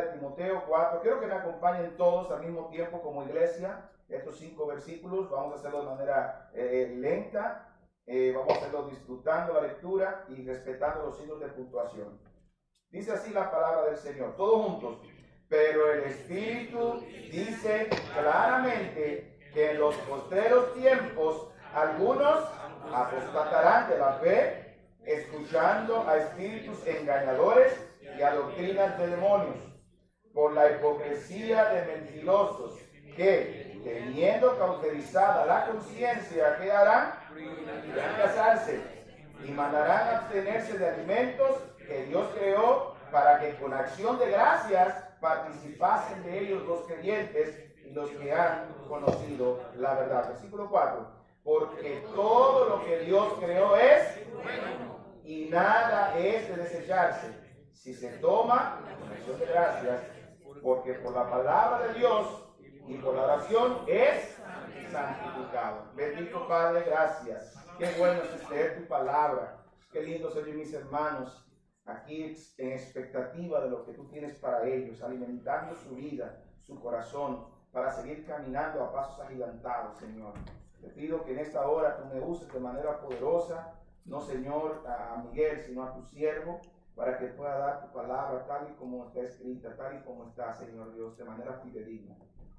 de Timoteo 4. Quiero que me acompañen todos al mismo tiempo como iglesia. Estos 5 versículos vamos a hacerlo de manera lenta. Vamos a hacerlo disfrutando la lectura y respetando los signos de puntuación. Dice así la palabra del Señor, todos juntos. Pero el Espíritu dice claramente que en los postreros tiempos algunos apostatarán de la fe, escuchando a espíritus engañadores y a doctrinas de demonios, por la hipocresía de mentirosos, que, teniendo cauterizada la conciencia, ¿qué harán? Irán a casarse y mandarán abstenerse de alimentos que Dios creó para que con acción de gracias participasen de ellos los creyentes y los que han conocido la verdad. Versículo 4. Porque todo lo que Dios creó es bueno y nada es de desecharse si se toma con acción de gracias, porque por la palabra de Dios y por la oración es santificado. Bendito Padre, gracias. Qué bueno es leer tu palabra. Qué lindo ser mis hermanos aquí en expectativa de lo que tú tienes para ellos, alimentando su vida, su corazón, para seguir caminando a pasos agigantados, Señor. Te pido que en esta hora tú me uses de manera poderosa, no, Señor, a Miguel, sino a tu siervo, para que pueda dar tu palabra tal y como está escrita, tal y como está, Señor Dios, de manera fidedigna.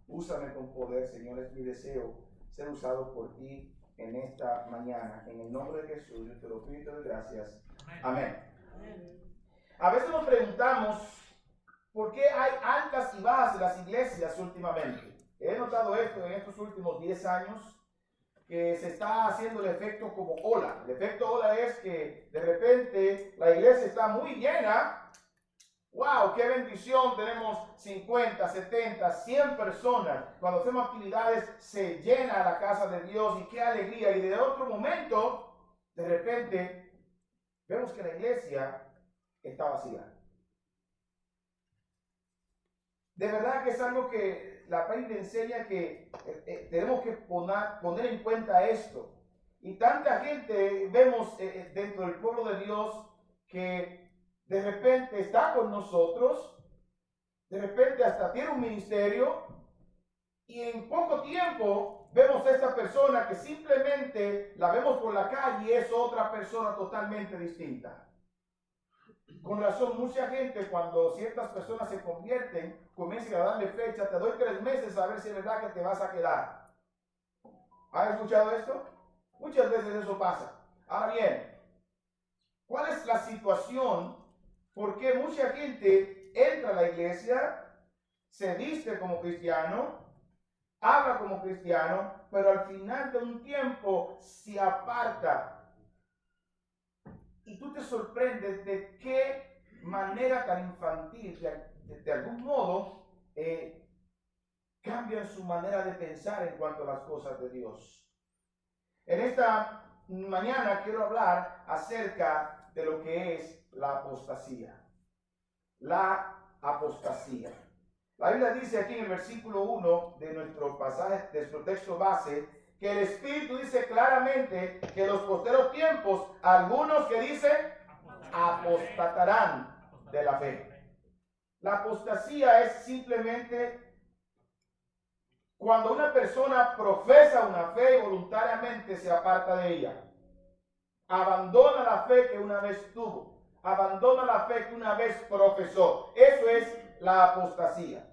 Úsame con poder, Señor, es mi deseo ser usado por ti en esta mañana. En el nombre de Jesús, yo te lo pido y te doy gracias. Amén. A veces nos preguntamos por qué hay altas y bajas en las iglesias últimamente. He notado esto en estos últimos 10 años, que se está haciendo el efecto como ola. El efecto ola es que de repente la iglesia está muy llena. ¡Wow! ¡Qué bendición! Tenemos 50, 70, 100 personas. Cuando hacemos actividades se llena la casa de Dios y qué alegría. Y de otro momento, de repente, vemos que la iglesia está vacía. De verdad que es algo que la Biblia enseña que tenemos que poner en cuenta esto. Y tanta gente vemos dentro del pueblo de Dios que de repente está con nosotros, de repente hasta tiene un ministerio, y en poco tiempo vemos a esta persona que simplemente la vemos por la calle y es otra persona totalmente distinta. Con razón, mucha gente cuando ciertas personas se convierten, comienzan a darle fecha, te doy 3 meses a ver si es verdad que te vas a quedar. ¿Han escuchado esto? Muchas veces eso pasa. Ahora bien, ¿cuál es la situación? ¿Por qué mucha gente entra a la iglesia, se viste como cristiano, habla como cristiano, pero al final de un tiempo se aparta? Y tú te sorprendes de qué manera tan infantil, de algún modo, cambian su manera de pensar en cuanto a las cosas de Dios. En esta mañana quiero hablar acerca de lo que es la apostasía. La apostasía. La Biblia dice aquí en el versículo 1 de nuestro pasaje, de nuestro texto base, que el Espíritu dice claramente que en los posteros tiempos, algunos que dicen, apostatarán de la fe. La apostasía es simplemente cuando una persona profesa una fe y voluntariamente se aparta de ella. Abandona la fe que una vez tuvo. Abandona la fe que una vez profesó. Eso es la apostasía.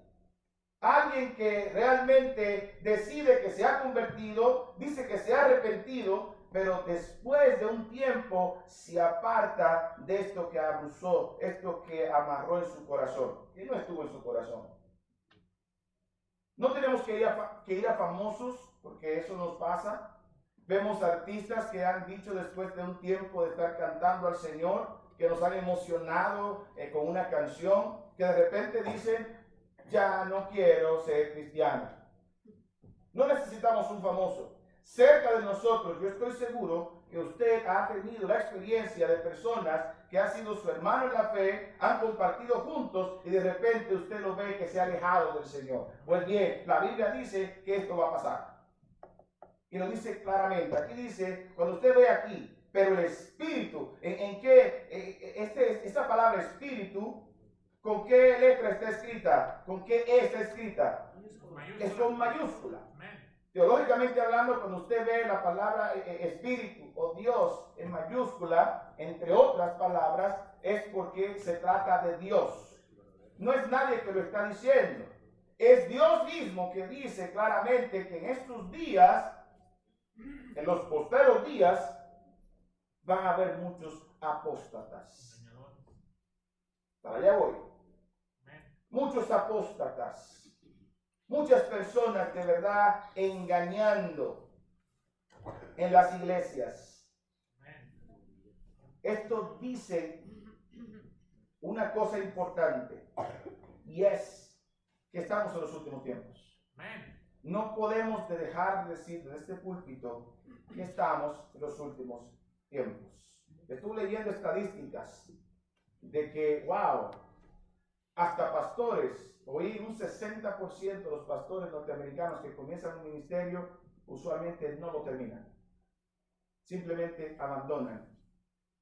Alguien que realmente decide que se ha convertido, dice que se ha arrepentido, pero después de un tiempo se aparta de esto que abusó, esto que amarró en su corazón. Y no estuvo en su corazón. No tenemos que ir a famosos, porque eso nos pasa. Vemos artistas que han dicho después de un tiempo de estar cantando al Señor, que nos han emocionado con una canción, que de repente dicen, ya no quiero ser cristiano. No necesitamos un famoso. Cerca de nosotros, yo estoy seguro que usted ha tenido la experiencia de personas que han sido su hermano en la fe, han compartido juntos y de repente usted lo ve que se ha alejado del Señor. Pues bien, la Biblia dice que esto va a pasar. Y lo dice claramente. Aquí dice, cuando usted ve aquí, pero el Espíritu, esta palabra Espíritu ¿Con qué letra está escrita? ¿Con qué E está escrita? Es con mayúscula. Teológicamente hablando, cuando usted ve la palabra espíritu o Dios en mayúscula, entre otras palabras, es porque se trata de Dios. No es nadie que lo está diciendo. Es Dios mismo que dice claramente que en estos días, en los posteros días, van a haber muchos apóstatas. Para allá voy. Muchos apóstatas. Muchas personas de verdad engañando en las iglesias. Esto dice una cosa importante y es que estamos en los últimos tiempos. No podemos dejar de decir desde este púlpito que estamos en los últimos tiempos. Estuve leyendo estadísticas de que, wow, hasta pastores, oí un 60% de los pastores norteamericanos que comienzan un ministerio usualmente no lo terminan. Simplemente abandonan,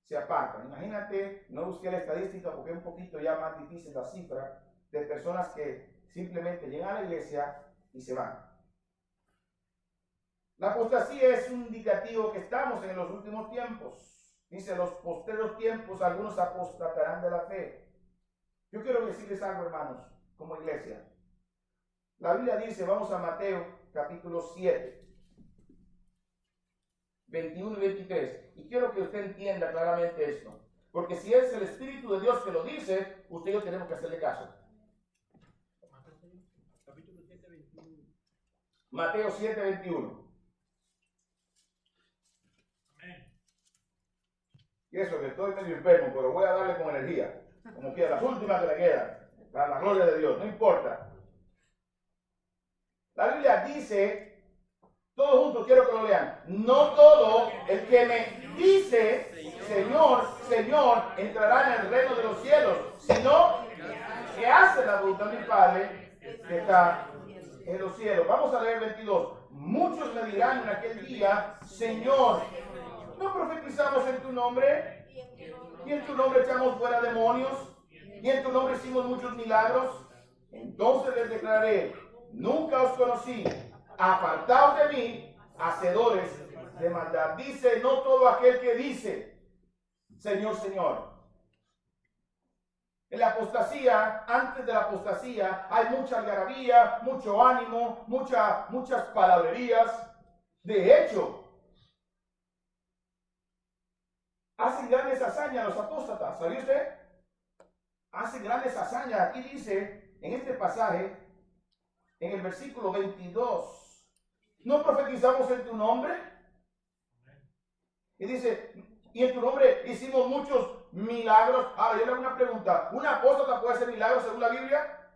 se apartan. Imagínate, no busqué la estadística porque es un poquito ya más difícil la cifra de personas que simplemente llegan a la iglesia y se van. La apostasía es un indicativo que estamos en los últimos tiempos. Dice, los posteros tiempos algunos apostatarán de la fe. Yo quiero decirles algo, hermanos, como iglesia. La Biblia dice, vamos a Mateo capítulo 7, 21 y 23. Y quiero que usted entienda claramente esto. Porque si es el Espíritu de Dios que lo dice, usted y yo tenemos que hacerle caso. Mateo 7, 21. Y eso que estoy medio enfermo, pero voy a darle con energía. Como quiera, las últimas que le quedan. Para la gloria de Dios, no importa. La Biblia dice, todos juntos quiero que lo lean. No todo el que me dice, Señor, Señor, entrará en el reino de los cielos, sino que hace la voluntad de mi Padre que está en los cielos. Vamos a leer 22. Muchos me dirán en aquel día, Señor, ¿no profetizamos en tu nombre? ¿Y en tu nombre echamos fuera demonios? ¿Y en tu nombre hicimos muchos milagros? Entonces les declaré, nunca os conocí, apartaos de mí, hacedores de maldad. Dice, no todo aquel que dice, Señor, Señor. En la apostasía, antes de la apostasía, hay mucha algarabía, mucho ánimo, muchas palabrerías. De hecho, hacen grandes hazañas los apóstatas, ¿sabía usted? Hacen grandes hazañas. Aquí dice, en este pasaje, en el versículo 22, ¿no profetizamos en tu nombre? Y dice, y en tu nombre hicimos muchos milagros. Ahora, yo le hago una pregunta. ¿Un apóstata puede hacer milagros según la Biblia?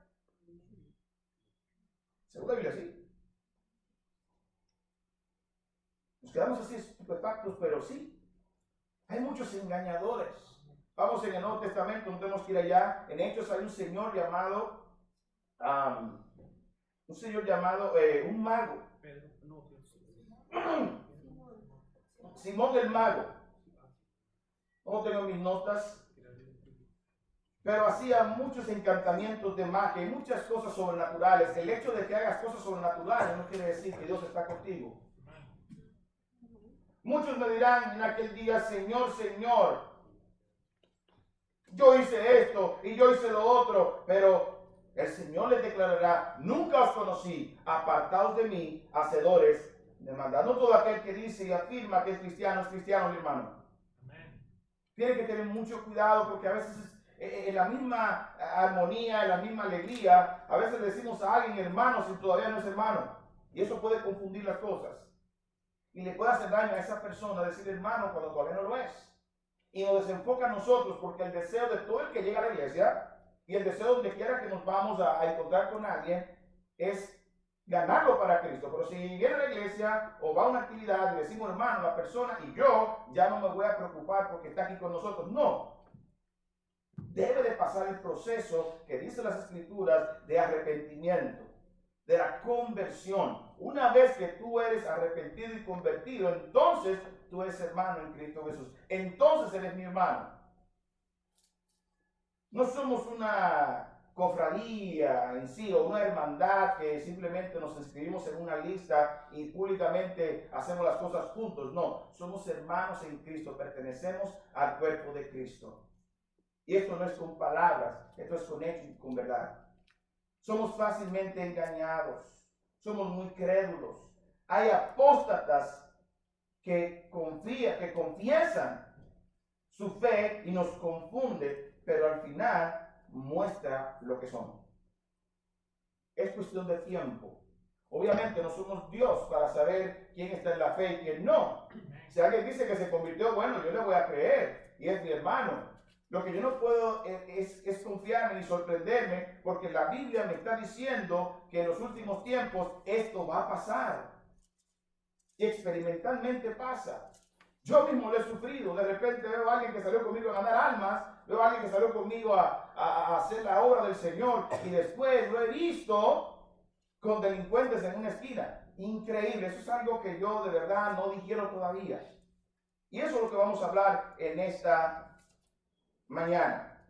Según la Biblia, sí. Nos quedamos así estupefactos, pero sí. Hay muchos engañadores. Vamos en el Nuevo Testamento, no tenemos que ir allá. En Hechos hay un señor llamado, un mago. Simón el mago. No tengo mis notas. Pero hacía muchos encantamientos de magia y muchas cosas sobrenaturales. El hecho de que hagas cosas sobrenaturales no quiere decir que Dios está contigo. Muchos me dirán en aquel día, Señor, Señor, yo hice esto y yo hice lo otro, pero el Señor les declarará, nunca os conocí, apartaos de mí, hacedores de maldad. No todo aquel que dice y afirma que es cristiano, mi hermano. Amén. Tiene que tener mucho cuidado porque a veces en la misma armonía, en la misma alegría, a veces le decimos a alguien hermano si todavía no es hermano. Y eso puede confundir las cosas. Y le puede hacer daño a esa persona decir hermano cuando todavía no lo es. Y nos desenfoca a nosotros porque el deseo de todo el que llega a la iglesia y el deseo donde quiera que nos vamos a encontrar con alguien es ganarlo para Cristo. Pero si viene a la iglesia o va a una actividad y decimos hermano la persona y yo ya no me voy a preocupar porque está aquí con nosotros. No. Debe de pasar el proceso que dice las escrituras de arrepentimiento, de la conversión. Una vez que tú eres arrepentido y convertido, entonces tú eres hermano en Cristo Jesús. Entonces eres mi hermano. No somos una cofradía en sí o una hermandad que simplemente nos inscribimos en una lista y públicamente hacemos las cosas juntos. No, somos hermanos en Cristo, pertenecemos al cuerpo de Cristo. Y esto no es con palabras, esto es con hechos y con verdad. Somos fácilmente engañados, somos muy crédulos. Hay apóstatas que confiesan su fe y nos confunde, pero al final muestra lo que son. Es cuestión de tiempo. Obviamente no somos Dios para saber quién está en la fe y quién no. Si alguien dice que se convirtió, bueno, yo le voy a creer y es mi hermano. Lo que yo no puedo es confiarme ni sorprenderme, porque la Biblia me está diciendo que en los últimos tiempos esto va a pasar. Y experimentalmente pasa. Yo mismo lo he sufrido. De repente veo a alguien que salió conmigo a ganar almas, veo a alguien que salió conmigo a hacer la obra del Señor, y después lo he visto con delincuentes en una esquina. Increíble. Eso es algo que yo de verdad no digiero todavía. Y eso es lo que vamos a hablar en esta mañana.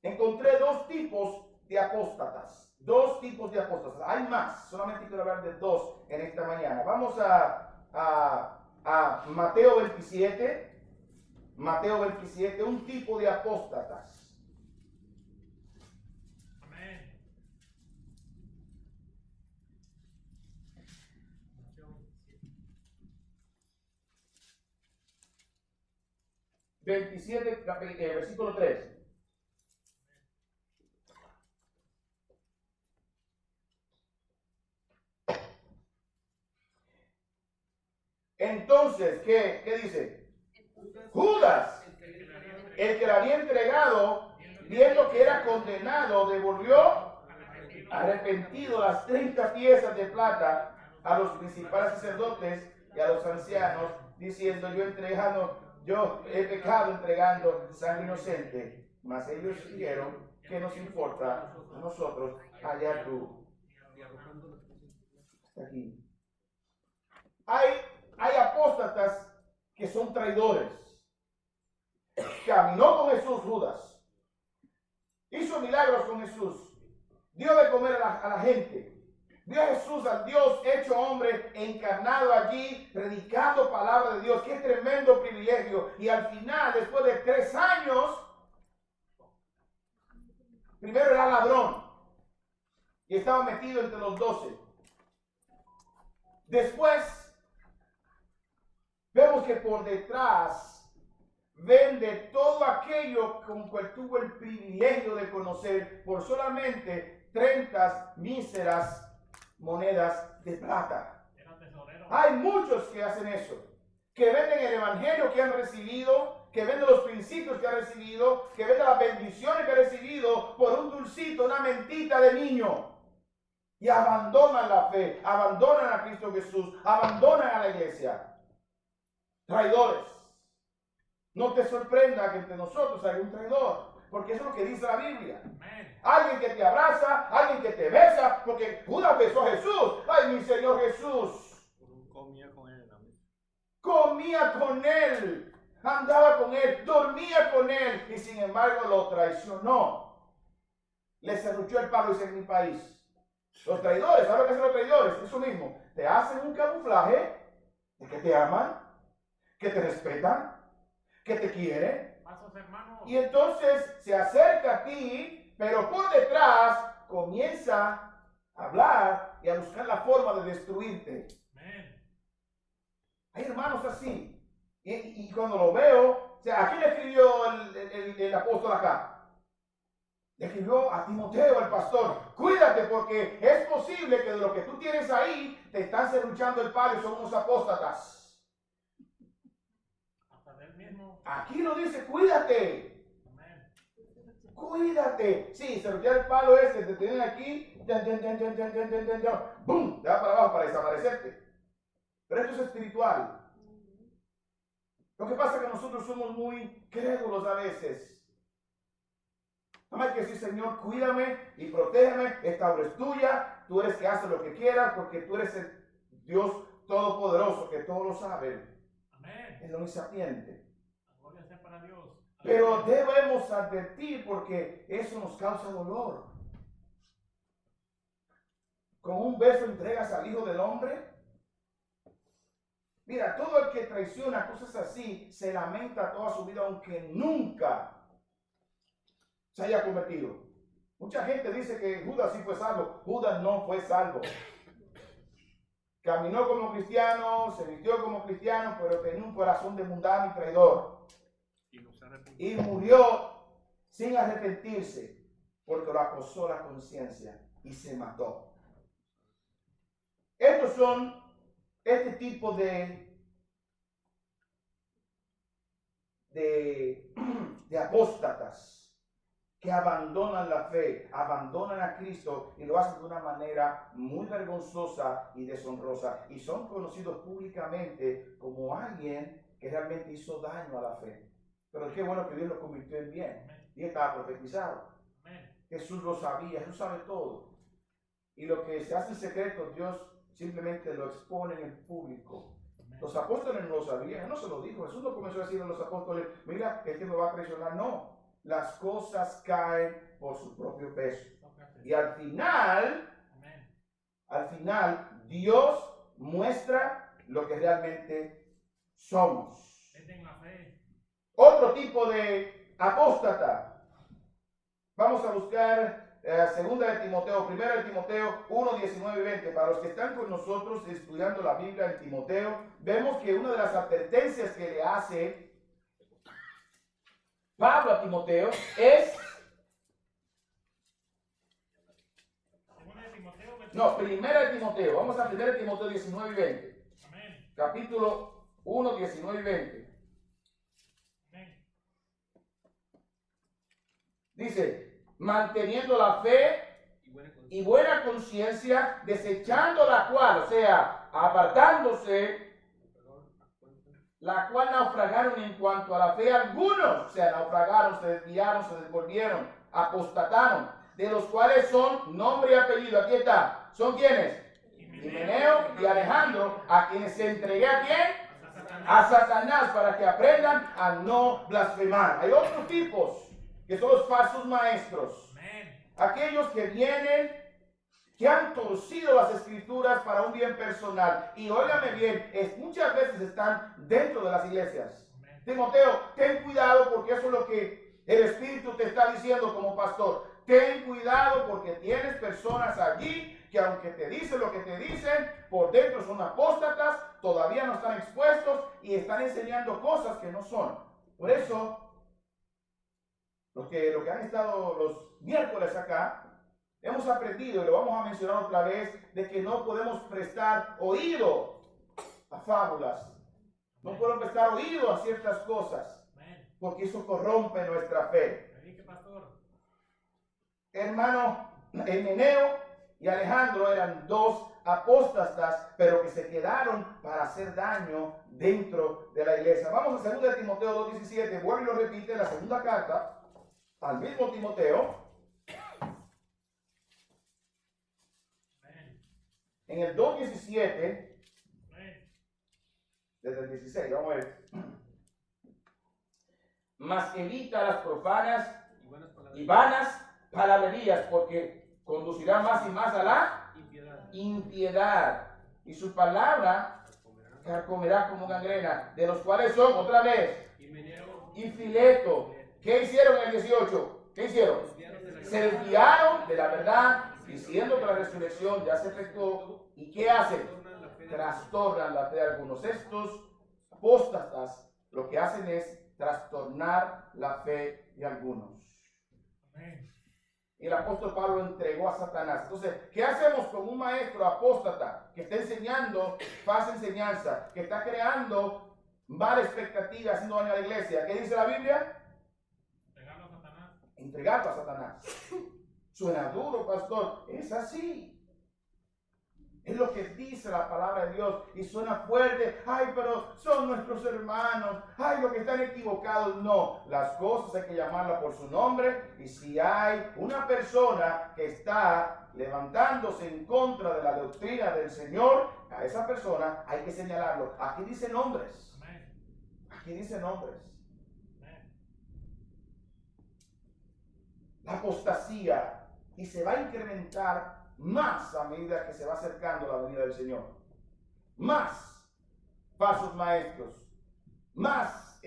Encontré dos tipos de apóstatas. Dos tipos de apóstatas. Hay más. Solamente quiero hablar de dos en esta mañana. Vamos a Mateo 27. Mateo 27. Un tipo de apóstatas. Amén. 27, versículo 3. Entonces, ¿qué dice? Judas, el que le había entregado, viendo que era condenado, devolvió arrepentido las 30 piezas de plata a los principales sacerdotes y a los ancianos, diciendo: yo he pecado entregando sangre inocente. Mas ellos dijeron: ¿qué nos importa a nosotros? Allá tú. Hasta aquí. Hay apóstatas que son traidores. Caminó con Jesús Judas. Hizo milagros con Jesús. Dio de comer a la gente. Vio a Jesús, al Dios hecho hombre, encarnado allí, predicando palabra de Dios. Qué tremendo privilegio. Y al final, después de 3 años, primero era ladrón y estaba metido entre los 12. Después, vemos que por detrás vende todo aquello con cual tuvo el privilegio de conocer por solamente 30 míseras monedas de plata. Hay muchos que hacen eso, que venden el evangelio que han recibido, que venden los principios que han recibido, que venden las bendiciones que han recibido por un dulcito, una mentita de niño. Y abandonan la fe, abandonan a Cristo Jesús, abandonan a la iglesia. Traidores. No te sorprenda que entre nosotros haya un traidor, porque eso es lo que dice la Biblia. Amén. Alguien que te abraza, alguien que te besa, porque Judas besó a Jesús. Ay, mi Señor Jesús. Comía con él en la mesa. Comía con él, andaba con él, dormía con él, y sin embargo lo traicionó. Le serruchó el palo, dice en mi país. Los traidores, ¿sabes lo que hacen los traidores? Eso mismo, te hacen un camuflaje de que te aman, que te respetan, que te quieren. Y entonces se acerca a ti, pero por detrás comienza a hablar y a buscar la forma de destruirte. Amén. Hay hermanos así. Y cuando lo veo, o sea, ¿a quién le escribió el apóstol acá? Le escribió a Timoteo, el pastor: cuídate, porque es posible que de lo que tú tienes ahí te están serruchando el palo y son unos apóstatas. Aquí lo dice: cuídate. Amén. Cuídate. Sí, serruchar el palo ese, te tienen aquí, ¡bum! Te va para abajo para desaparecerte. Pero esto es espiritual. Lo que pasa es que nosotros somos muy crédulos a veces. No hay que decir: Señor, cuídame y protégeme, esta obra es tuya, tú eres que haces lo que quieras, porque tú eres el Dios todopoderoso que todo lo sabe. Amén. El omnisciente. Gloria sea para Dios. Pero debemos advertir porque eso nos causa dolor. ¿Con un beso entregas al Hijo del Hombre? Mira, todo el que traiciona cosas así se lamenta toda su vida, aunque nunca se haya convertido. Mucha gente dice que Judas sí fue salvo. Judas no fue salvo. Caminó como cristiano, se vistió como cristiano, pero tenía un corazón de mundano y traidor. Y murió sin arrepentirse, porque lo acosó la conciencia y se mató. Estos son este tipo de apóstatas que abandonan la fe, abandonan a Cristo y lo hacen de una manera muy vergonzosa y deshonrosa. Y son conocidos públicamente como alguien que realmente hizo daño a la fe. Pero qué bueno que Dios lo convirtió en bien. Y estaba profetizado. Jesús lo sabía, Jesús sabe todo. Y lo que se hace en secreto, Dios simplemente lo expone en el público. Los apóstoles no lo sabían, Él no se lo dijo. Jesús no comenzó a decirle a los apóstoles, mira, este me va a traicionar. No, las cosas caen por su propio peso. Y al final, Dios muestra lo que realmente somos. Otro tipo de apóstata. Vamos a buscar segunda de Timoteo, primera de Timoteo 1, 19 y 20. Para los que están con nosotros estudiando la Biblia en Timoteo, vemos que una de las advertencias que le hace Pablo a Timoteo es... primera de Timoteo. Vamos a primera de Timoteo 19 y 20. Amén. Capítulo 1, 19 y 20. Amén. Dice, manteniendo la fe y buena conciencia, desechando la cual, o sea, apartándose, la cual naufragaron en cuanto a la fe algunos, o sea, naufragaron, se desviaron, se desvolvieron, apostataron, de los cuales son nombre y apellido. Aquí está. ¿Son quiénes? Himeneo y Alejandro, a quienes se entregué a quién? A Satanás, para que aprendan a no blasfemar. Hay otros tipos que son los falsos maestros. Aquellos que vienen, que han torcido las escrituras para un bien personal. Y óigame bien, muchas veces están dentro de las iglesias. Timoteo, ten cuidado porque eso es lo que el Espíritu te está diciendo como pastor. Ten cuidado porque tienes personas allí que aunque te dicen lo que te dicen, por dentro son apóstatas, todavía no están expuestos y están enseñando cosas que no son. Por eso, los que han estado los miércoles acá, hemos aprendido, y lo vamos a mencionar otra vez, de que no podemos prestar oído a fábulas. No podemos prestar oído a ciertas cosas, porque eso corrompe nuestra fe. Hermano, Himeneo y Alejandro eran dos apóstatas, pero que se quedaron para hacer daño dentro de la iglesia. Vamos a 2 de Timoteo 2:17, vuelve y lo repite, la segunda carta al mismo Timoteo. En el 2:17, desde el 16, vamos a ver. Mas evita las profanas y vanas palabrerías, porque conducirá más y más a la impiedad. Y su palabra carcomerá como gangrena, de los cuales son, otra vez, y Fileto. ¿Qué hicieron en el 18? ¿Qué hicieron? Se desviaron de la verdad, diciendo que la resurrección ya se efectuó. ¿Y qué hacen? Trastornan la fe de algunos. Estos apóstatas lo que hacen es trastornar la fe de algunos. Y el apóstol Pablo entregó a Satanás. Entonces, ¿qué hacemos con un maestro apóstata que está enseñando falsa enseñanza, que está creando mala expectativa, haciendo daño a la iglesia? ¿Qué dice la Biblia? Entregarlo a Satanás. Entregarlo a Satanás. Suena duro, pastor. Es así. Es lo que dice la palabra de Dios y suena fuerte. Ay, pero son nuestros hermanos. Ay, los que están equivocados. No, las cosas hay que llamarlas por su nombre. Y si hay una persona que está levantándose en contra de la doctrina del Señor, a esa persona hay que señalarlo. Aquí dice nombres. Aquí dice nombres. la apostasía y se va a incrementar más a medida que se va acercando la venida del Señor. Más falsos maestros, más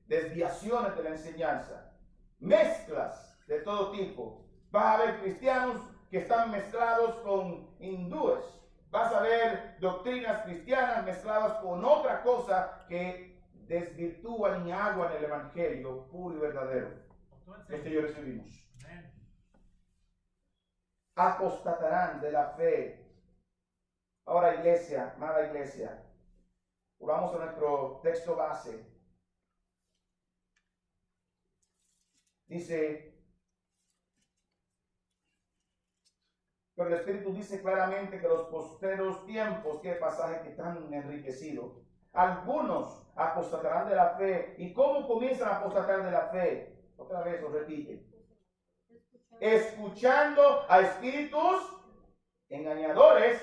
desviaciones de la enseñanza, mezclas de todo tipo. Vas a ver cristianos que están mezclados con hindúes. Vas a ver doctrinas cristianas mezcladas con otra cosa que desvirtúan y aguan el evangelio puro y verdadero. Este yo recibimos. Apostatarán de la fe. Ahora, iglesia, amada iglesia, volvamos a nuestro texto base. Dice, pero el Espíritu dice claramente que los posteros tiempos, qué pasaje que tan enriquecido. Algunos apostatarán de la fe. ¿Y cómo comienzan a apostatar de la fe? Otra vez os repite. Escuchando a espíritus engañadores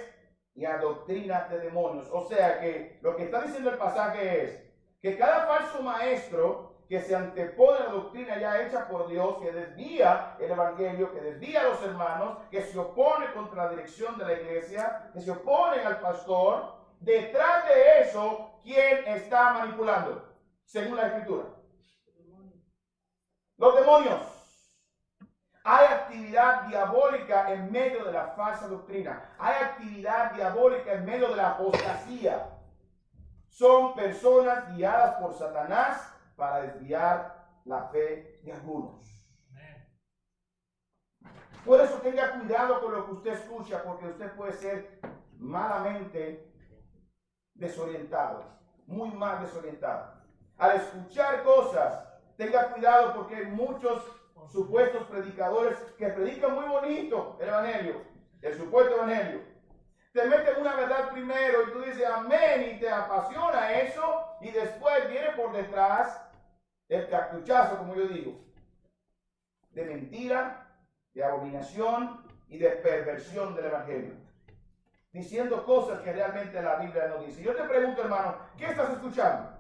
y a doctrinas de demonios. O sea que lo que está diciendo el pasaje es que cada falso maestro que se antepone a la doctrina ya hecha por Dios, que desvía el evangelio, que desvía a los hermanos, que se opone contra la dirección de la iglesia, que se opone al pastor, detrás de eso, ¿quién está manipulando? Según la escritura. Los demonios. Hay actividad diabólica en medio de la falsa doctrina. Hay actividad diabólica en medio de la apostasía. Son personas guiadas por Satanás para desviar la fe de algunos. Por eso tenga cuidado con lo que usted escucha, porque usted puede ser malamente desorientado, muy mal desorientado. Al escuchar cosas, tenga cuidado porque hay muchos supuestos predicadores que predican muy bonito el evangelio, el supuesto evangelio. Te meten una verdad primero y tú dices amén y te apasiona eso, y después viene por detrás el cartuchazo, como yo digo, de mentira, de abominación y de perversión del evangelio, diciendo cosas que realmente la Biblia no dice. Yo te pregunto, hermano, ¿qué estás escuchando?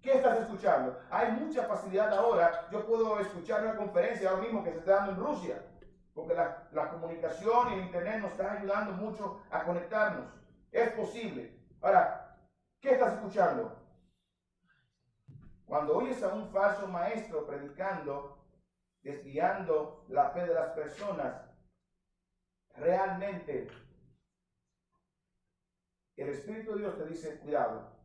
¿Qué estás escuchando? Hay mucha facilidad ahora. Yo puedo escuchar una conferencia ahora mismo que se está dando en Rusia, porque la comunicación y el internet nos está ayudando mucho a conectarnos. Es posible. Ahora, ¿qué estás escuchando? Cuando oyes a un falso maestro predicando, desviando la fe de las personas, realmente el Espíritu de Dios te dice cuidado.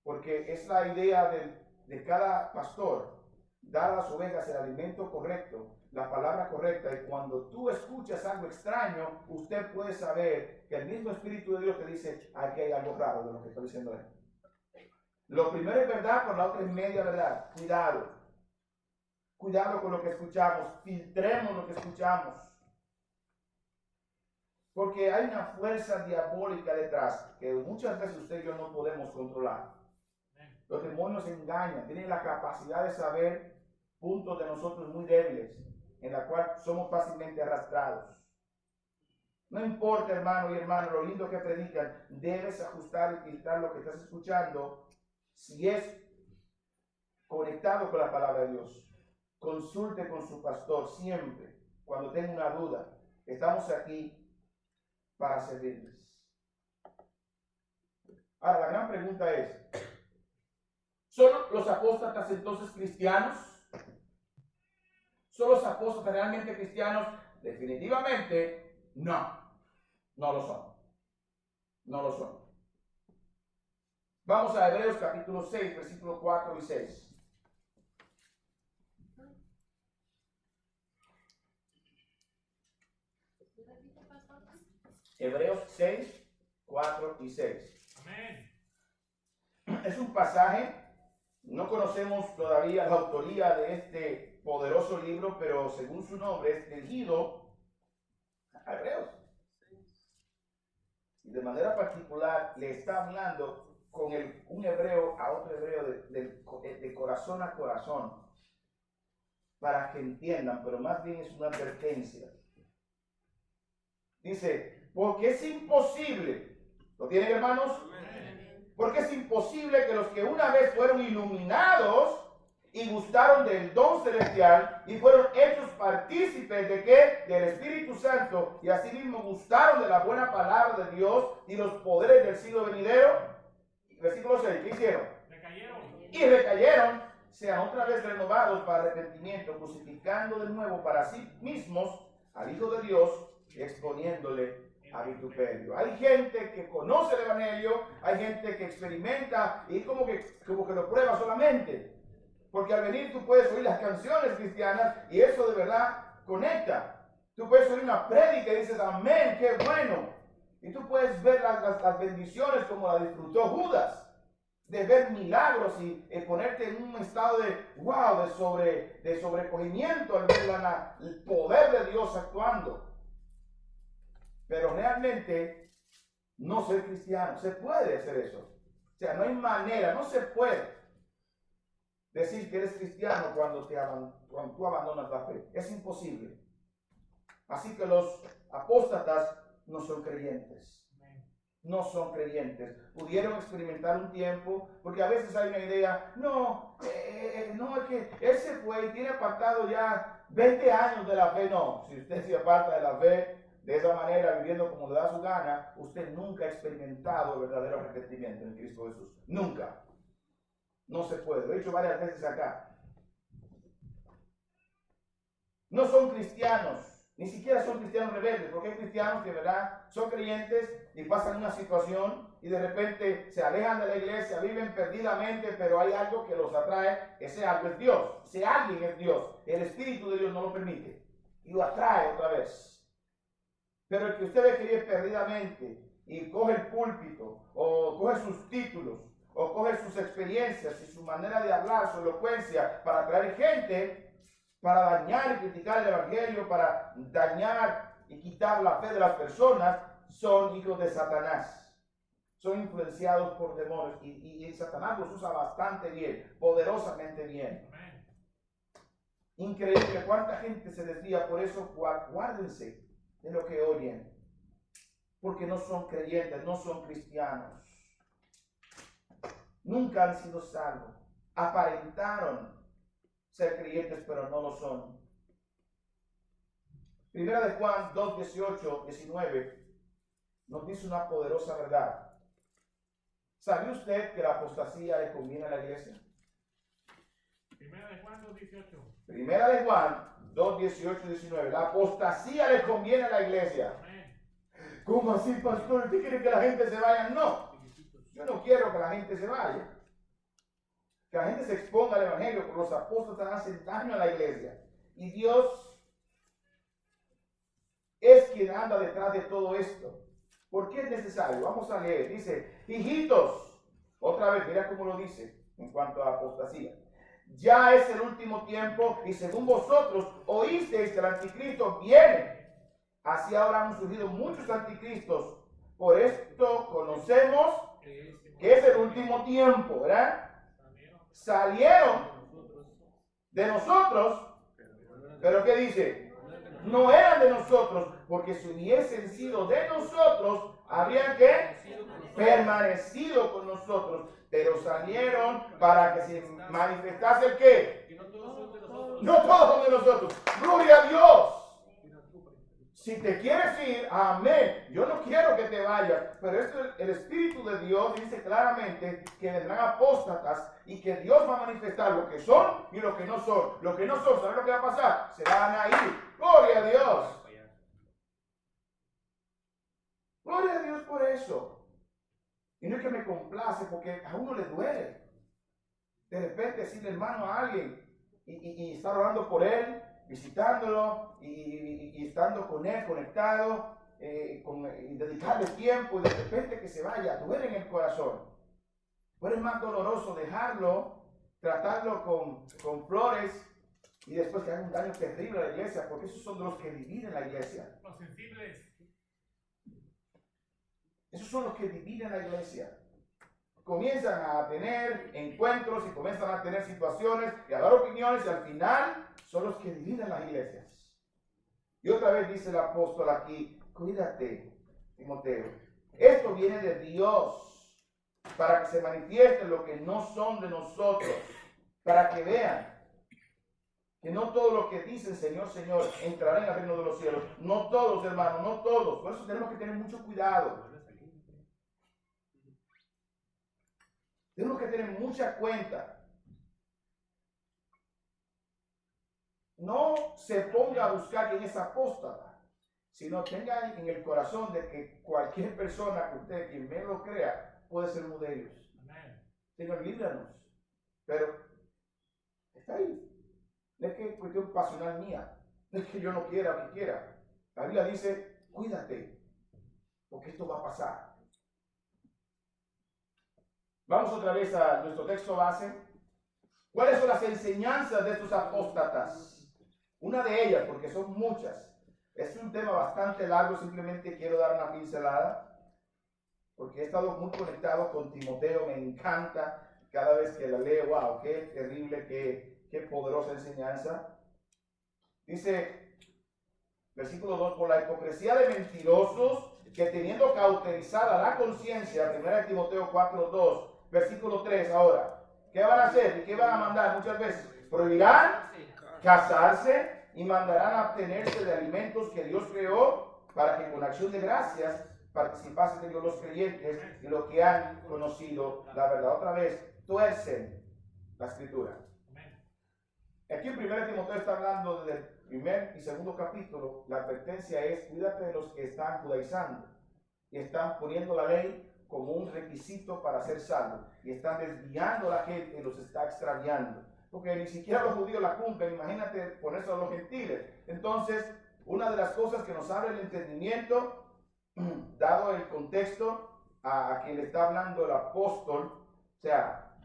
Porque es la idea de cada pastor, dar a las ovejas el alimento correcto, la palabra correcta. Y cuando tú escuchas algo extraño, usted puede saber que el mismo Espíritu de Dios te dice, aquí hay algo raro de lo que está diciendo él. Lo primero es verdad, pero la otra es media verdad. Cuidado. Cuidado con lo que escuchamos. Filtremos lo que escuchamos. Porque hay una fuerza diabólica detrás que muchas veces usted y yo no podemos controlar. Los demonios engañan, tienen la capacidad de saber puntos de nosotros muy débiles, en la cual somos fácilmente arrastrados. No importa, hermano y hermana, lo lindo que predican, debes ajustar y filtrar lo que estás escuchando si es conectado con la palabra de Dios. Consulte con su pastor siempre, cuando tenga una duda. Estamos aquí para servirles. Ahora, la gran pregunta es, ¿son los apóstatas entonces cristianos? ¿Son los apóstatas realmente cristianos? Definitivamente no. No lo son. No lo son. Vamos a Hebreos capítulo 6, versículos 4 y 6. Hebreos 6, 4 y 6. Amén. Es un pasaje, no conocemos todavía la autoría de este poderoso libro, pero según su nombre es dirigido a Hebreos. Y de manera particular le está hablando con un hebreo a otro hebreo de corazón a corazón, para que entiendan, pero más bien es una advertencia. Dice, porque es imposible, ¿lo tienen, hermanos? Porque es imposible que los que una vez fueron iluminados y gustaron del don celestial y fueron hechos partícipes de ¿qué? Del Espíritu Santo, y asimismo gustaron de la buena palabra de Dios y los poderes del siglo venidero. Versículo 6, ¿qué hicieron? Recayeron. Y recayeron, sean otra vez renovados para arrepentimiento, crucificando de nuevo para sí mismos al Hijo de Dios, exponiéndole a vituperio. Hay gente que conoce el Evangelio, hay gente que experimenta y como que lo prueba solamente. Porque al venir tú puedes oír las canciones cristianas y eso de verdad conecta. Tú puedes oír una prédica y dices, amén, qué bueno. Y tú puedes ver las bendiciones como la disfrutó Judas. De ver milagros y ponerte en un estado de wow, de sobrecogimiento al ver el poder de Dios actuando. Pero realmente no ser cristiano, se puede hacer eso. O sea, no hay manera, no se puede decir que eres cristiano cuando tú abandonas la fe. Es imposible. Así que los apóstatas no son creyentes. No son creyentes. Pudieron experimentar un tiempo, porque a veces hay una idea, no, es que él se fue y tiene apartado ya 20 años de la fe. No, si usted se aparta de la fe de esa manera, viviendo como le da su gana, usted nunca ha experimentado el verdadero arrepentimiento en Cristo Jesús. Nunca. No se puede. Lo he dicho varias veces acá. No son cristianos. Ni siquiera son cristianos rebeldes, porque hay cristianos que, ¿verdad?, son creyentes y pasan una situación y de repente se alejan de la iglesia, viven perdidamente, pero hay algo que los atrae. Ese algo es Dios. Ese alguien es Dios. El Espíritu de Dios no lo permite y lo atrae otra vez. Pero el que usted ve que vive perdidamente y coge el púlpito o coge sus títulos o coge sus experiencias y su manera de hablar, su elocuencia para atraer gente, para dañar y criticar el Evangelio, para dañar y quitar la fe de las personas, son hijos de Satanás. Son influenciados por demonios y Satanás los usa bastante bien, poderosamente bien. Increíble cuánta gente se desvía, por eso guárdense de lo que oyen, porque no son creyentes, no son cristianos. Nunca han sido salvos, aparentaron ser creyentes, pero no lo son. Primera de Juan 2, 18, 19 nos dice una poderosa verdad. ¿Sabe usted que la apostasía le conviene a la iglesia? Primera de Juan 2, 18. Primera de Juan 2, 18, 19. La apostasía le conviene a la iglesia. Amén. ¿Cómo así, pastor? ¿Usted quiere que la gente se vaya? No. Yo no quiero que la gente se vaya. Que la gente se exponga al Evangelio, porque los apóstoles hacen daño a la iglesia. Y Dios es quien anda detrás de todo esto. ¿Por qué es necesario? Vamos a leer. Dice, hijitos, otra vez, mira cómo lo dice en cuanto a apostasía. Ya es el último tiempo y según vosotros oísteis que el anticristo viene. Así ahora han surgido muchos anticristos. Por esto conocemos que es el último tiempo, ¿verdad? Salieron de nosotros, pero ¿qué dice? No eran de nosotros, porque si hubiesen sido de nosotros, habrían que permanecido con nosotros, pero salieron para que se manifestase el qué. No todos son de nosotros. Gloria a Dios. Si te quieres ir, amén. Yo no quiero que te vayas, pero esto, el Espíritu de Dios dice claramente que vendrán apóstatas y que Dios va a manifestar lo que son y lo que no son. Lo que no son, ¿sabes lo que va a pasar? Se van a ir. Gloria a Dios. Gloria a Dios por eso. Y no es que me complace porque a uno le duele. De repente decirle hermano a alguien y estar orando por él, visitándolo y estando con él, conectado, y dedicarle tiempo y de repente que se vaya, duele en el corazón. Pero es más doloroso dejarlo, tratarlo con flores y después que haga un daño terrible a la iglesia, porque esos son los que dividen la iglesia. Los sensibles. Esos son los que dividen la iglesia. Comienzan a tener encuentros y comienzan a tener situaciones y a dar opiniones y al final son los que dividen las iglesias. Y otra vez dice el apóstol aquí, cuídate, Timoteo. Esto viene de Dios para que se manifieste lo que no son de nosotros. para que vean que no todo lo que dicen Señor, Señor, entrará en el reino de los cielos. No todos, hermanos, no todos. Por eso tenemos que tener mucho cuidado. Tenemos que tener mucha cuenta. No se ponga a buscar quién es apóstata, sino tenga en el corazón de que cualquier persona que usted, quien me lo crea, puede ser uno de ellos. Señor, líbranos. Pero está ahí. No es que es cuestión pasional mía. No es que yo no quiera o que quiera. La Biblia dice, cuídate, porque esto va a pasar. Vamos otra vez a nuestro texto base. ¿Cuáles son las enseñanzas de estos apóstatas? Una de ellas, porque son muchas. Es un tema bastante largo, simplemente quiero dar una pincelada, porque he estado muy conectado con Timoteo, me encanta cada vez que la leo. Wow, qué terrible, qué poderosa enseñanza. Dice, versículo 2, por la hipocresía de mentirosos que teniendo cauterizada la conciencia, 1 Timoteo 4:2, versículo 3 ahora, ¿qué van a hacer y qué van a mandar muchas veces? Prohibirán casarse y mandarán abstenerse de alimentos que Dios creó para que con acción de gracias participasen de ellos los creyentes y los que han conocido la verdad. Otra vez, tuercen la escritura. Aquí en 1 Timoteo está hablando del primer y segundo capítulo. La advertencia es, cuídate de los que están judaizando y están poniendo la ley como un requisito para ser salvo y están desviando a la gente y los está extraviando. Porque ni siquiera los judíos la cumplen, imagínate ponerse a los gentiles. Entonces, una de las cosas que nos abre el entendimiento, dado el contexto a quien le está hablando el apóstol, o sea,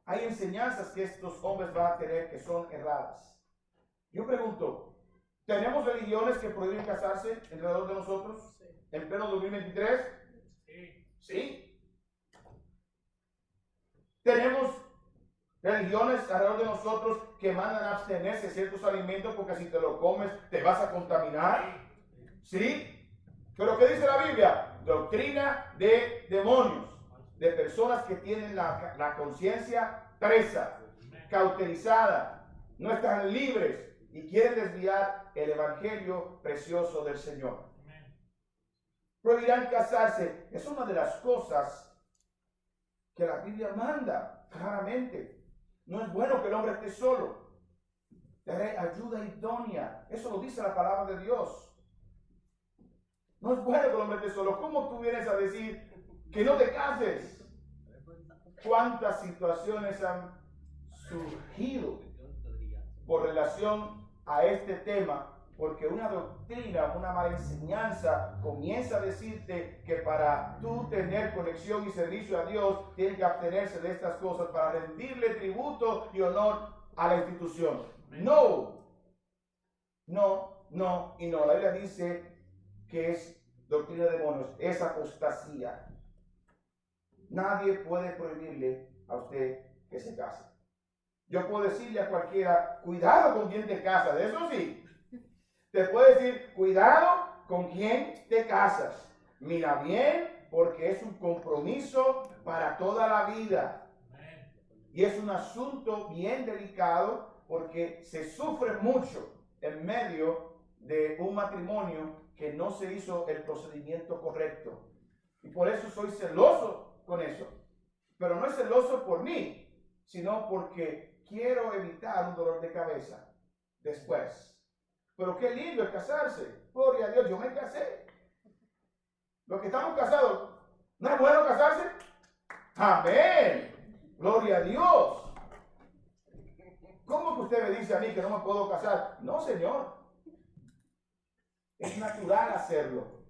hay enseñanzas que estos hombres van a tener que son erradas. Yo pregunto, ¿tenemos religiones que prohíben casarse alrededor de nosotros? Sí. ¿En pleno 2023? Sí. ¿Sí? ¿Tenemos religiones alrededor de nosotros que mandan a abstenerse de ciertos alimentos porque si te lo comes te vas a contaminar? ¿Sí? ¿Pero qué dice la Biblia? Doctrina de demonios, de personas que tienen la conciencia presa, cauterizada, no están libres y quieren desviar el evangelio precioso del Señor. Prohibirán casarse. Es una de las cosas que la Biblia manda claramente. No es bueno que el hombre esté solo. Daré ayuda idónea. Eso lo dice la palabra de Dios. No es bueno que el hombre esté solo. ¿Cómo tú vienes a decir que no te cases? ¿Cuántas situaciones han surgido por relación a este tema? Porque una doctrina, una mala enseñanza comienza a decirte que para tú tener conexión y servicio a Dios, tienes que abstenerse de estas cosas para rendirle tributo y honor a la institución. No, no, no y no. La Biblia dice que es doctrina de demonios, es apostasía. Nadie puede prohibirle a usted que se case. Yo puedo decirle a cualquiera, cuidado con quién te casas, de eso sí. Te puedo decir, cuidado con quién te casas. Mira bien, porque es un compromiso para toda la vida. Y es un asunto bien delicado porque se sufre mucho en medio de un matrimonio que no se hizo el procedimiento correcto. Y por eso soy celoso con eso. Pero no es celoso por mí, sino porque quiero evitar un dolor de cabeza después. Pero qué lindo es casarse. Gloria a Dios, yo me casé. Los que estamos casados, ¿no es bueno casarse? Amén. Gloria a Dios. ¿Cómo que usted me dice a mí que no me puedo casar? No, Señor. Es natural hacerlo.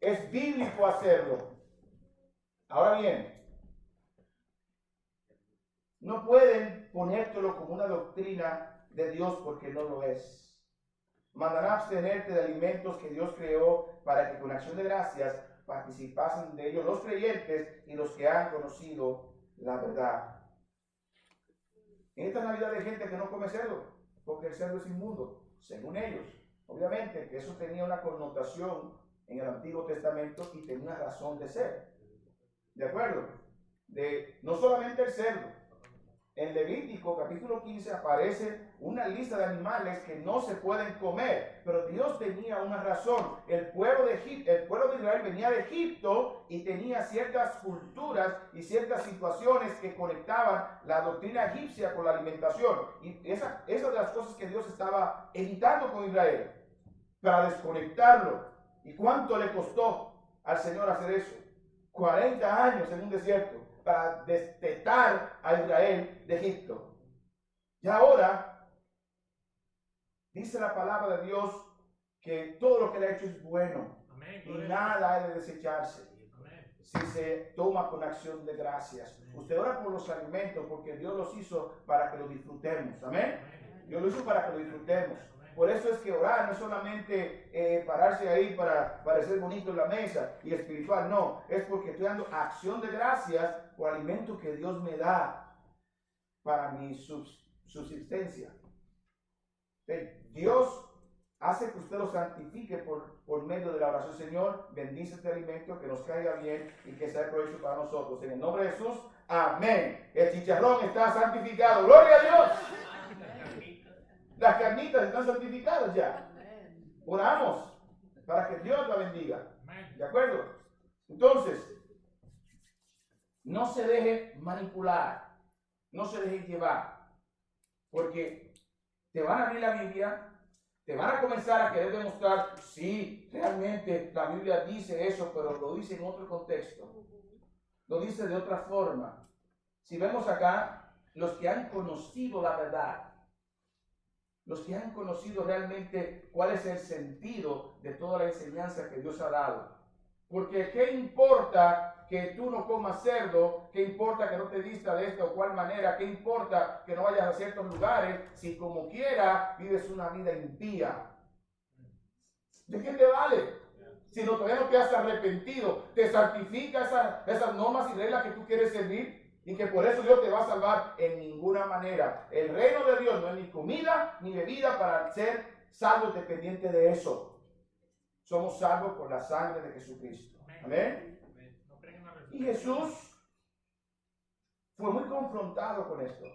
Es bíblico hacerlo. Ahora bien, no pueden ponértelo como una doctrina de Dios porque no lo es. Mandará abstenerte de alimentos que Dios creó para que con acción de gracias participasen de ellos los creyentes y los que han conocido la verdad. En esta Navidad hay gente que no come cerdo porque el cerdo es inmundo, según ellos. Obviamente que eso tenía una connotación en el Antiguo Testamento y tenía una razón de ser. ¿De acuerdo? De no solamente el cerdo, en Levítico capítulo 15 aparece una lista de animales que no se pueden comer, pero Dios tenía una razón. El pueblo de Israel venía de Egipto y tenía ciertas culturas y ciertas situaciones que conectaban la doctrina egipcia con la alimentación. Y esa es de las cosas que Dios estaba evitando con Israel, para desconectarlo. ¿Y cuánto le costó al Señor hacer eso? 40 años en un desierto para destetar a Israel de Egipto. Y ahora dice la palabra de Dios que todo lo que le ha hecho es bueno. Amén. Y nada ha de desecharse Amén. si se toma con acción de gracias. Usted ora por los alimentos porque Dios los hizo para que los disfrutemos. Amén. Dios lo hizo para que lo disfrutemos. Por eso es que orar no es solamente pararse ahí para parecer bonito en la mesa y espiritual, no, es porque estoy dando acción de gracias por alimento que Dios me da para mi subsistencia. Dios hace que usted lo santifique por medio de la oración. Señor, bendice este alimento, que nos caiga bien y que sea de provecho para nosotros. En el nombre de Jesús, amén. El chicharrón está santificado. Gloria a Dios. Las carnitas están santificadas ya. Oramos para que Dios la bendiga. ¿De acuerdo? Entonces, no se deje manipular, no se deje llevar, porque te van a abrir la Biblia, te van a comenzar a querer demostrar, sí, realmente la Biblia dice eso, pero lo dice en otro contexto, lo dice de otra forma. Si vemos acá, los que han conocido la verdad, los que han conocido realmente cuál es el sentido de toda la enseñanza que Dios ha dado. Porque ¿qué importa que tú no comas cerdo? ¿Qué importa que no te vistas de esta o cual manera? ¿Qué importa que no vayas a ciertos lugares si como quiera vives una vida impía? ¿De qué te vale? Si no, todavía no te has arrepentido, te santifica esas normas y reglas que tú quieres servir. Y que por eso Dios te va a salvar en ninguna manera. El reino de Dios no es ni comida ni bebida para ser salvos dependiente de eso. Somos salvos por la sangre de Jesucristo. Amén. Y Jesús fue muy confrontado con esto.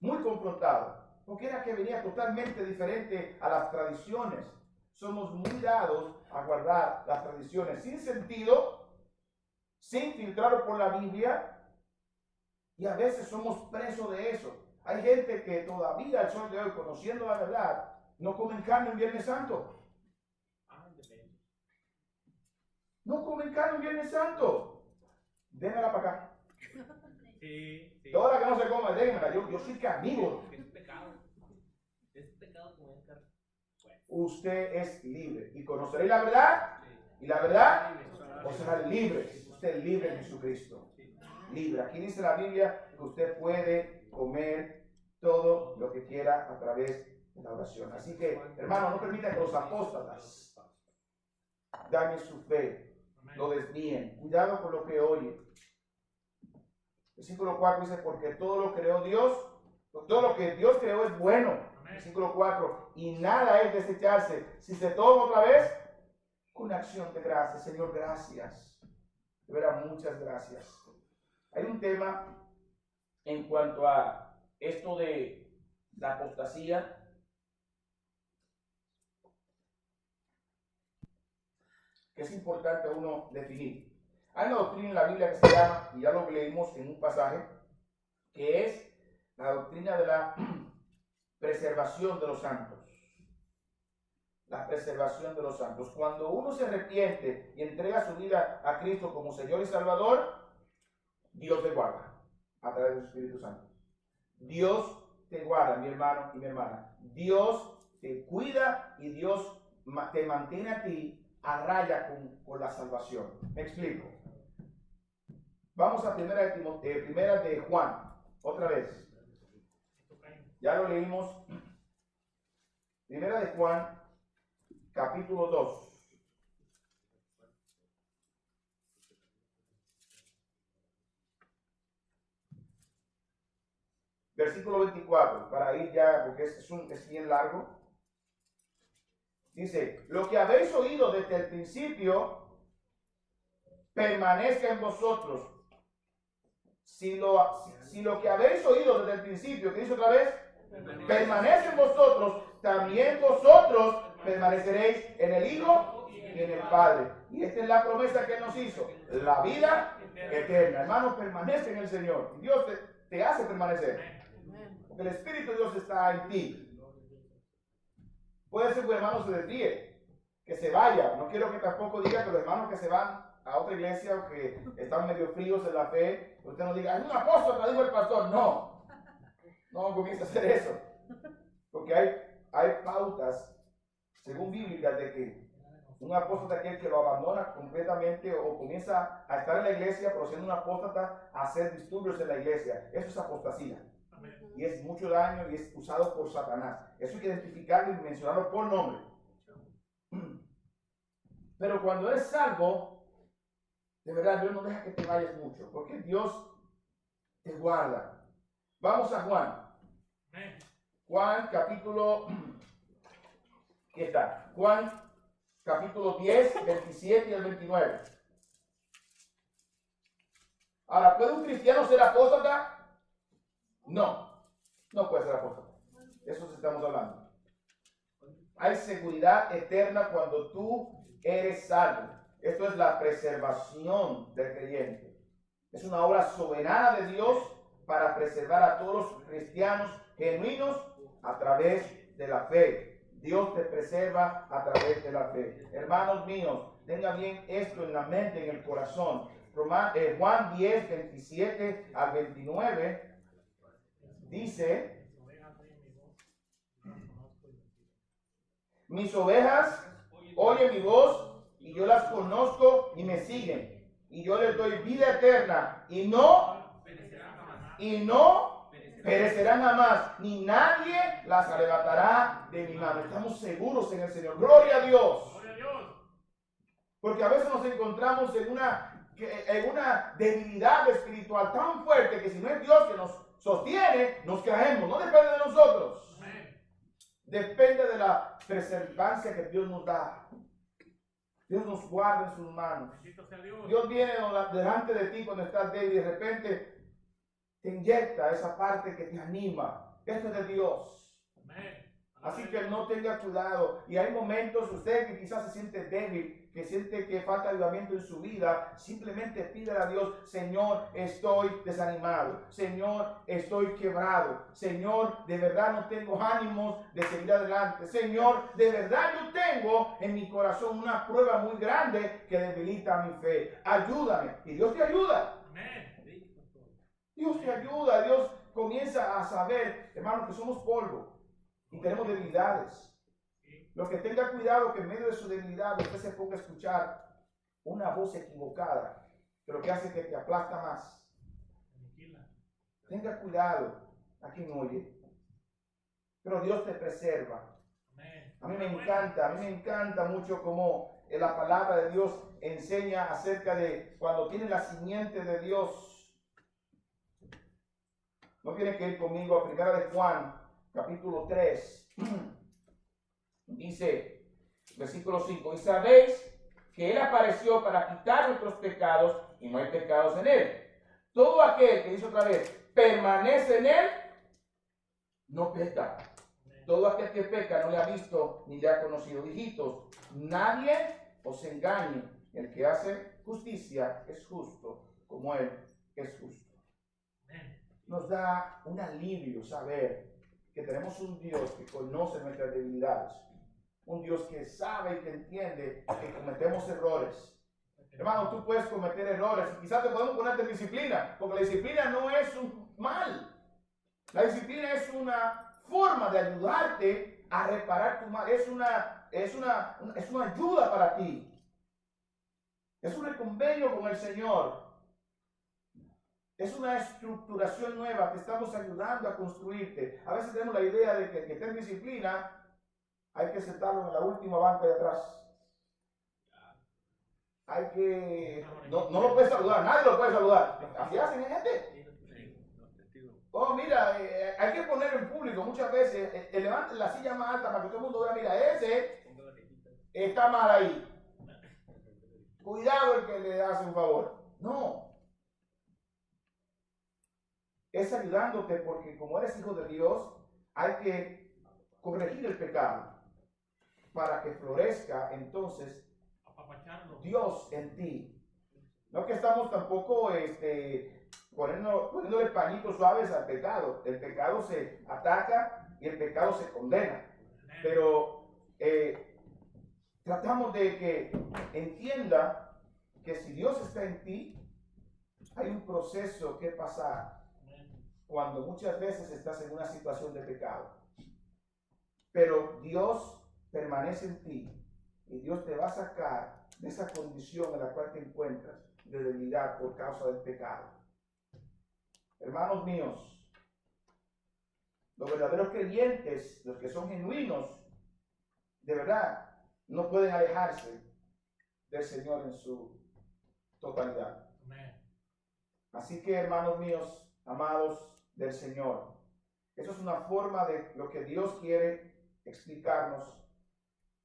Muy confrontado. Porque era que venía totalmente diferente a las tradiciones. Somos muy dados a guardar las tradiciones sin sentido, sin filtrarlo por la Biblia. Y a veces somos presos de eso. Hay gente que todavía al sol de hoy, conociendo la verdad, no comen carne en Viernes Santo. No comen carne en Viernes Santo. Démela para acá. Sí. Toda la que no se coma, démela. Yo soy carnívoro. Es pecado. Es pecado comer carne. Usted es libre. Y conoceréis la verdad. Y la verdad os hará libres. Usted es libre en Jesucristo. Libre. Aquí dice la Biblia que usted puede comer todo lo que quiera a través de la oración. Así que, hermano, no permita que los apóstatas dañen su fe, lo desvíen. Cuidado con lo que oye. Versículo 4 dice, porque todo lo creó Dios, todo lo que Dios creó es bueno. Versículo 4, y nada es desecharse. Si se toma otra vez, con acción de gracias. Señor, gracias. De verdad, muchas gracias. Hay un tema en cuanto a esto de la apostasía. Que es importante uno definir. Hay una doctrina en la Biblia que se llama, y ya lo leímos en un pasaje, que es la doctrina de la preservación de los santos. La preservación de los santos. Cuando uno se arrepiente y entrega su vida a Cristo como Señor y Salvador, Dios te guarda a través del Espíritu Santo. Dios te guarda, mi hermano y mi hermana. Dios te cuida y Dios te mantiene a ti a raya con la salvación. Me explico. Vamos a primera de Juan, otra vez. Ya lo leímos. Primera de Juan, capítulo 2. Versículo 24, para ir ya, porque es bien largo. Dice, lo que habéis oído desde el principio, permanezca en vosotros. si lo que habéis oído desde el principio, que dice otra vez, permanece en vosotros, también vosotros permaneceréis en el Hijo y en el Padre. Y esta es la promesa que Él nos hizo, la vida eterna. Hermanos, permanece en el Señor. Dios te hace permanecer, porque el Espíritu de Dios está en ti. Puede ser que un hermano se desvíe, que se vaya. No quiero que tampoco diga que los hermanos que se van a otra iglesia o que están medio fríos en la fe, usted no diga, es un apóstol, dijo el pastor. No comienza a hacer eso. Porque hay pautas, según bíblicas, de que un apóstata es aquel que lo abandona completamente o comienza a estar en la iglesia, pero siendo un apóstata, a hacer disturbios en la iglesia. Eso es apostasía. Y es mucho daño y es usado por Satanás. Eso hay que identificarlo y mencionarlo por nombre. Pero cuando eres salvo, de verdad, Dios no deja que te vayas mucho, porque Dios te guarda. Vamos a Juan. Juan capítulo, ¿qué está? Juan capítulo 10, 27 y el 29. Ahora, ¿puede un cristiano ser apóstata? No puede ser apóstata. Eso estamos hablando. Hay seguridad eterna cuando tú eres salvo. Esto es la preservación del creyente. Es una obra soberana de Dios para preservar a todos los cristianos genuinos a través de la fe. Dios te preserva a través de la fe. Hermanos míos, tenga bien esto en la mente, en el corazón. Juan 10, 27 al 29 dice: mis ovejas oyen mi voz y yo las conozco y me siguen. Y yo les doy vida eterna y no perecerán jamás, ni nadie las arrebatará de mi mano. Estamos seguros en el Señor. Gloria a Dios. Porque a veces nos encontramos en una debilidad espiritual tan fuerte que si no es Dios que nos sostiene, nos caemos. No depende de nosotros. Depende de la preservancia que Dios nos da. Dios nos guarda en sus manos. Dios viene delante de ti cuando estás débil y de repente te inyecta esa parte que te anima. Esto es de Dios. Así que no tenga cuidado. Y hay momentos, usted que quizás se siente débil, que siente que falta ayudamiento en su vida, simplemente pídele a Dios: Señor, estoy desanimado. Señor, estoy quebrado. Señor, de verdad no tengo ánimos de seguir adelante. Señor, de verdad yo tengo en mi corazón una prueba muy grande que debilita mi fe. Ayúdame. Y Dios te ayuda. Dios te ayuda. Dios comienza a saber, hermanos, que somos polvo y tenemos debilidades. Lo que tenga cuidado que en medio de su debilidad usted se ponga a escuchar una voz equivocada, pero que hace que te aplasta más. Tenga cuidado a quien oye. Pero Dios te preserva. A mí me encanta mucho cómo la palabra de Dios enseña acerca de cuando tiene la simiente de Dios. No tiene que ir conmigo a 1 de Juan, capítulo 3. Dice, versículo 5: y sabéis que Él apareció para quitar nuestros pecados y no hay pecados en Él. Todo aquel que, dice otra vez, permanece en Él, no peca. Todo aquel que peca no le ha visto ni le ha conocido. Hijitos, nadie os engañe. El que hace justicia es justo, como Él es justo. Nos da un alivio saber que tenemos un Dios que conoce nuestras debilidades. Un Dios que sabe y que entiende que cometemos errores. Hermano, tú puedes cometer errores y quizás te podemos poner en disciplina, porque la disciplina no es un mal. La disciplina es una forma de ayudarte a reparar tu mal. Es una ayuda para ti. Es un convenio con el Señor. Es una estructuración nueva que estamos ayudando a construirte. A veces tenemos la idea de que el que está en disciplina hay que sentarlo en la última banca de atrás. Hay que... No lo puedes saludar, nadie lo puede saludar. Así hacen gente. Oh, mira, hay que ponerlo en público. Muchas veces levanten la silla más alta para que todo el mundo vea: mira, ese está mal ahí. Cuidado el que le hace un favor. No. es ayudándote porque como eres hijo de Dios, hay que corregir el pecado para que florezca entonces Apapacharlo. Dios en ti. No que estamos tampoco poniéndole pañitos suaves al pecado. El pecado se ataca y el pecado se condena. Pero tratamos de que entienda que si Dios está en ti, hay un proceso que pasar cuando muchas veces estás en una situación de pecado. Pero Dios permanece en ti y Dios te va a sacar de esa condición en la cual te encuentras de debilidad por causa del pecado. Hermanos míos, los verdaderos creyentes, los que son genuinos, de verdad, no pueden alejarse del Señor en su totalidad. Amén. Así que, hermanos míos, amados del Señor, eso es una forma de lo que Dios quiere explicarnos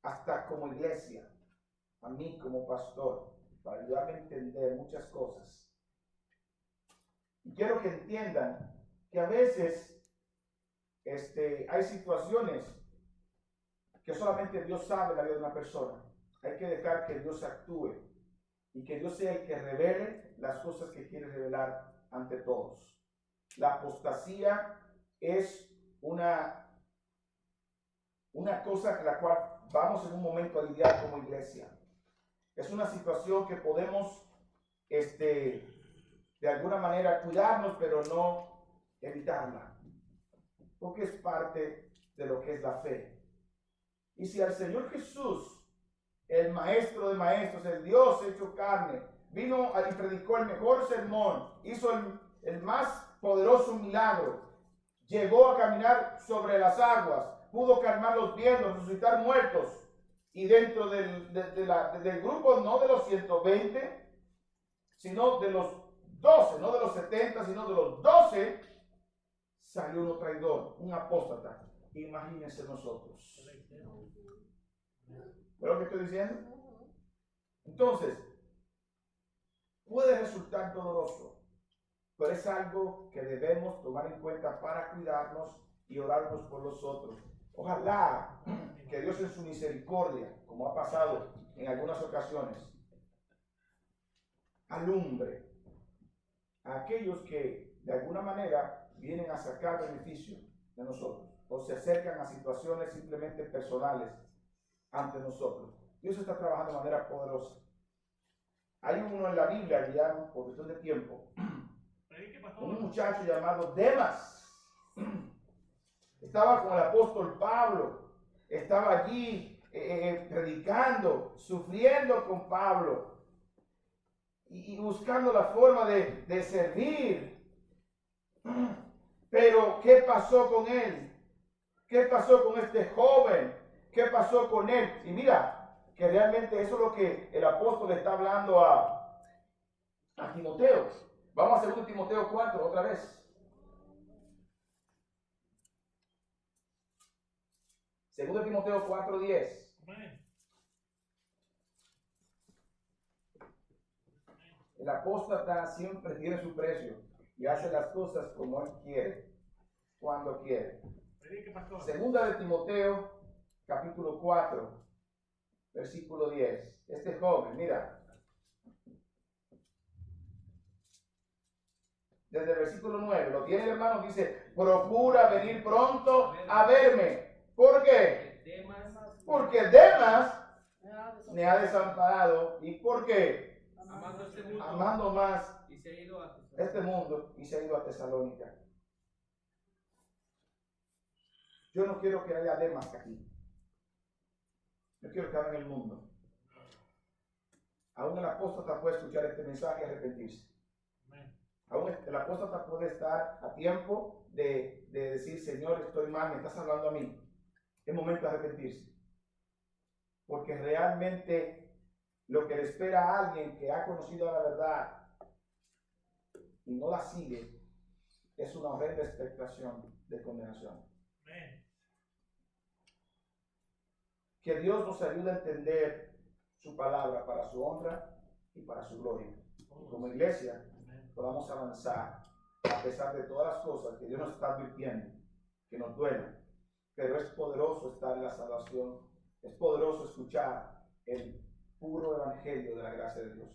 hasta como iglesia, a mí como pastor, para ayudarme a entender muchas cosas. Y quiero que entiendan que a veces hay situaciones que solamente Dios sabe la vida de una persona. Hay que dejar que Dios actúe y que Dios sea el que revele las cosas que quiere revelar ante todos. La apostasía es una cosa en la cual vamos en un momento a lidiar como iglesia. Es una situación que podemos de alguna manera cuidarnos, pero no evitarla, porque es parte de lo que es la fe. Y si al Señor Jesús, el maestro de maestros, el Dios hecho carne, vino y predicó el mejor sermón, hizo el más poderoso milagro, llegó a caminar sobre las aguas, pudo calmar los vientos, resucitar muertos, y dentro del grupo no de los 120, sino de los 12, no de los 70, sino de los 12, salió uno traidor, un apóstata. Imagínense nosotros. ¿Ve lo que estoy diciendo? Entonces, puede resultar doloroso, pero es algo que debemos tomar en cuenta para cuidarnos y orarnos por los otros. Ojalá que Dios en su misericordia, como ha pasado en algunas ocasiones, alumbre a aquellos que de alguna manera vienen a sacar beneficio de nosotros o se acercan a situaciones simplemente personales ante nosotros. Dios está trabajando de manera poderosa. Hay uno en la Biblia, ya por cuestión de tiempo, un muchacho llamado Demas. Estaba con el apóstol Pablo, estaba allí predicando, sufriendo con Pablo y buscando la forma de servir. Pero ¿qué pasó con él? ¿Qué pasó con este joven? ¿Qué pasó con él? Y mira, que realmente eso es lo que el apóstol está hablando a Timoteo. Vamos a 2 Timoteo 4 otra vez. 2 Timoteo 4:10. El apóstata siempre tiene su precio y hace las cosas como él quiere, cuando quiere. 2 de Timoteo, capítulo 4, versículo 10. Este joven, mira, desde el versículo 9, lo tiene el hermano, dice, procura venir pronto a verme. ¿Por qué? Porque Demas me ha desamparado. ¿Y por qué? Amando más este mundo y se ha ido a Tesalónica. Yo no quiero que haya Demas aquí. Yo quiero que haga en el mundo. Aún el apóstata puede escuchar este mensaje y arrepentirse. Aún el apóstata puede estar a tiempo de decir, Señor, estoy mal, me estás hablando a mí. Es momento de arrepentirse. Porque realmente lo que le espera a alguien que ha conocido la verdad y no la sigue es una horrenda expectación de condenación. Que Dios nos ayude a entender su palabra para su honra y para su gloria. Y como iglesia podamos avanzar a pesar de todas las cosas que Dios nos está advirtiendo, que nos duelen. Pero es poderoso estar en la salvación, es poderoso escuchar el puro evangelio de la gracia de Dios.